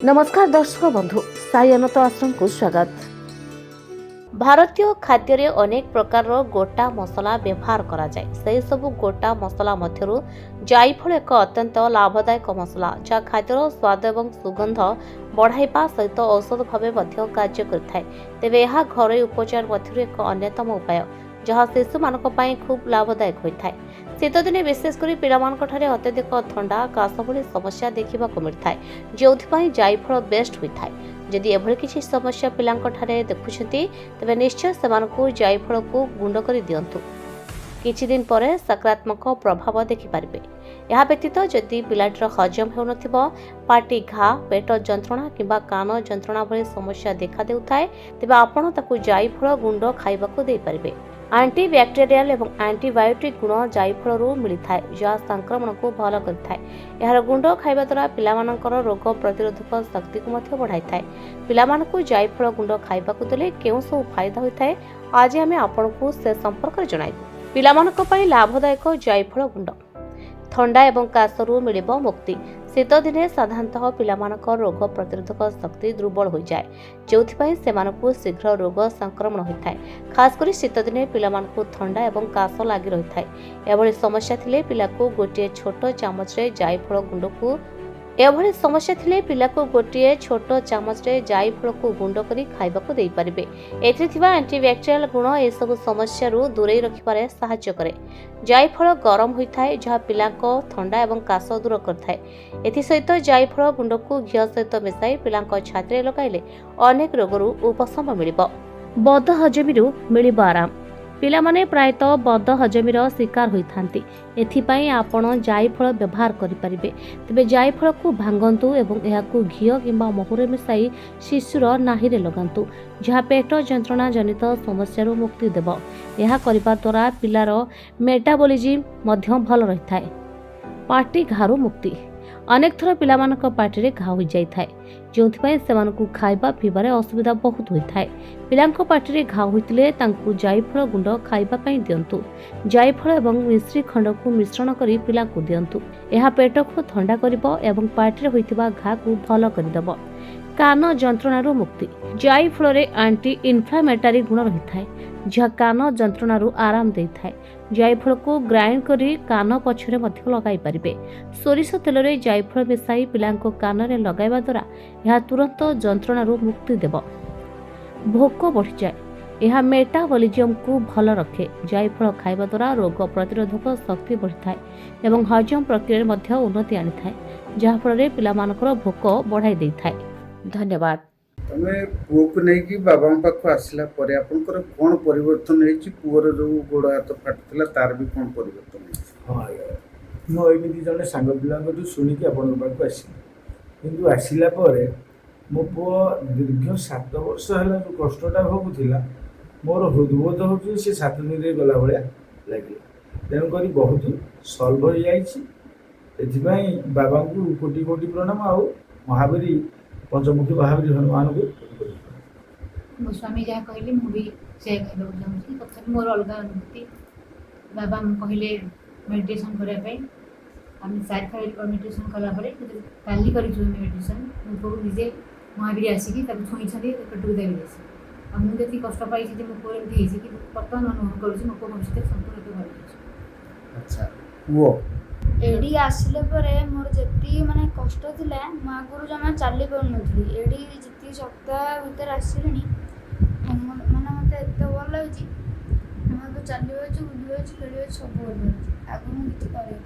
नमस्कार दर्शक बंधु साई अनंत आश्रम को स्वागत। भारतीय खाद्य अनेक प्रकार गोटा मसला व्यवहार करा जाए। से सब गोटा मसला मध्यरु जायफल एक अत्यंत लाभदायक मसला जहाँ खाद्यर स्वाद और सुगंध बढ़ाइबा सहित औषध भाव कार्य करिथाय। तेबे यह घरोई उपचार मध्यरु एक अन्यतम उपाय जहाँ शिशु मानक पई खूब लाभदायक होइथाय। शीत दिने विशेषकर पिलामानकठारे अत्यधिक थंडा काश भली समस्या देखा मिलता है जो जायफल बेस्ट होता है। जदि एभली किसी समस्या पिलांकठारे देखुछंती तबे निश्चय सेमानकु जायफल को गुंड कर दियंतु। किछि दिन परे सकारात्मक प्रभाव देखि पारिबे। यह व्यतीत जदि पिलाटीर हजम हेउनथिबो, पाटी घा, पेट जंत्रणा किंबा कान जंत्रणा भली समस्या देखा देउथाय तबे आपण ताकु जायफल गुंड खाइबाकू देइ पारिबे। आंटीबैक्टेरियल और आंटीबायोटिक गुण जायफल मिलता है जहाँ संक्रमण को भल कर यार गुंड खाइबा द्वारा पिलामानकर रोग प्रतिरोधक शक्ति को बढ़ाई था। पिलामानकु जायफल गुंड खाइबाकू देले केउ सब फायदा होता है आज आम आपको से संपर्क जणाइबु। पिलामानक पई लाभदायक जायफल गुंड थंडा एवं काशरू मिलिबो मुक्ति। शीत दिने साधारणतः पिलामानक रोग प्रतिरोधक शक्ति दुर्बल हो जाए जोथिपाई सेमानकु शीघ्र रोग संक्रमण होता है। खासकर शीत दिने पिलामानकु थंडा एवं काश लगी रही है। एभली समस्या थिले पिलाकु गोटे छोट चामच रे जायफल गुंड को एभली समस्या थिले पिलाकु गोटे छोट चामच रे जायफल को गुंड करी खाइबाकू देइ परिबे। एथिरे थिबा एंटीबैक्टेरियल गुण ए सब समस्या रु दूरे रखिबारे सहायता करे। जायफल गरम होइथाय जहाँ पिलाको थंडा एवं काश दूर करथाय। एथि सहित जायफल गुंड को घिओ सहित मिसाई पिलाको छातीरे लगाइले अनेक रोगरु उपशम मिलिबो। बद हजमीरु मिलिबो आराम। पिलामाने प्रायतः बद हजमीर शिकार होइथांती। एथिपाई आपण जायफल व्यवहार करि परिबे। तबे जायफल को भांगंतु एवं एहाकु घिओ किंबा महुरे मिसाई शिशुर नाहिरे लगांतु जहाँ पेट जंत्रणा जनित समस्या मुक्ति देव। यह करिबा द्वारा पिलार मेटाबॉलिज्म मध्य भल रहिथाय। पाटी घारु मुक्ति। अनेक थर पिलामानक पाटिरे घा हो जाइथाय जोंथिपाई सेमानकु खाइबा पीबारे असुविधा बहुत होइथाय। पिलांको पाटिरे घा होइतिले तांकु जायफल गुंड खाइबा पई दियंतु। जायफल एवं मिश्री खंड को मिश्रण करी पिलांकु दियंतु। एहा पेट को ठंडा करिबो एवं पाटिरे होइतिबा घा को भल करिदबो। कान जंत्रणारू मुक्ति। जायफल रे एंटी इन्फ्लामेटरी गुण रहिथाय जहाँ कान जंत्रणारू आराम देइथाय। जायफल को ग्राइंड करी कान पछरे मध्य लगाई परिबे। सोरिष तेल रे जायफल मिसाई पिलांको कान रे लगाइबा द्वारा यह तुरंत जंत्रणारू मुक्ति देव। भोक बढ़ी जाए। यह मेटाबॉलिज्म को भल रखे। जायफल खाइबा द्वारा रोग प्रतिरोधक शक्ति बढ़िथाय एवं हजम प्रक्रिया मध्य उन्नति आनिथाय जहाँ फल पिलामानकर भोक बढ़ाई देइथाय। धन्यवाद। तमे पुओ को नहीं कि बाबा पाख आसला परे आपनकर कोन परिवर्तन हेछि? पुओर जो गोड़ हाथ फाटुतला तार भी कोन परिवर्तन हेछि? हाँ मो एमती जड़े सांग पिला शुणिकी आपण पाक आसली किंतु आसला मो पुओ दीर्घ 7 वर्ष है जो कष्टा भोगुला मोर हृदबोध हो 7 दिन गला भाया लगे तेणुक बहुत सल्व हो जाए। बाबा को कोटि कोटि प्रणाम आ महावीर पंचमुखी महावीर हनुमान को मो स्वामी जहाँ कहले मुझे से कहूँ चाहूँगी तथा मोर अलग अनुभूति। बाबा कहले मेडिटेशन करने आम 4 खाली मेडिटेशन कलापर काली कर मेडिटेशन मो निजे महावीर आसिकी छुई पेटू देवी मुझे कष्ट पाई मो पुओ एमती कि बर्तमान अनुभव करुँच मो पुओ भविष्य संपूर्ण भल। अच्छा पुओ एडी आसिले परे मोर जति माने कष्ट थिला मो आगुरु जमा चली पारुनथली एडी जति सप्ताह भीतर आसिलिनी माने मते एते भल लागुची मो चली होछु बुली होछु खेली होछु सब भल लागुची आगु मु किछि करै